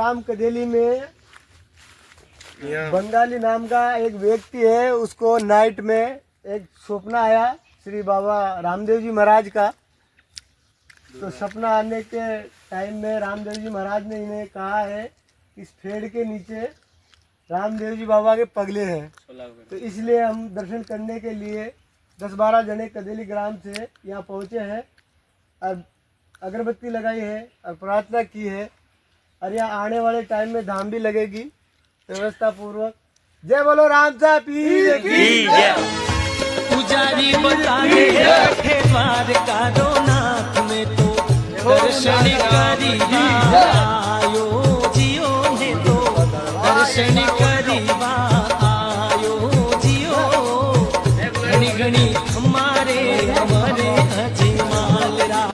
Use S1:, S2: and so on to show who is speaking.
S1: ग्राम कदेली में बंगाली नाम का एक व्यक्ति है, उसको नाइट में एक सपना आया श्री बाबा रामदेव जी महाराज का। तो सपना आने के टाइम में रामदेव जी महाराज ने इन्हें कहा है इस पेड़ के नीचे रामदेव जी बाबा के पगले हैं। तो इसलिए हम दर्शन करने के लिए 10-12 जने कदेली ग्राम से यहाँ पहुँचे हैं और अगरबत्ती लगाई है और प्रार्थना की है। और यहाँ आने वाले टाइम में धाम भी लगेगी व्यवस्था पूर्वक। जय बोलो रामचा पीर की जय।
S2: पुजारी बताए रखे द्वार का नाथ में तो दर्शन करीबा आयो जियो ने तो दर्शन करीबा आयो जियो घनी घनी हमारे हमारे हजी मालरा।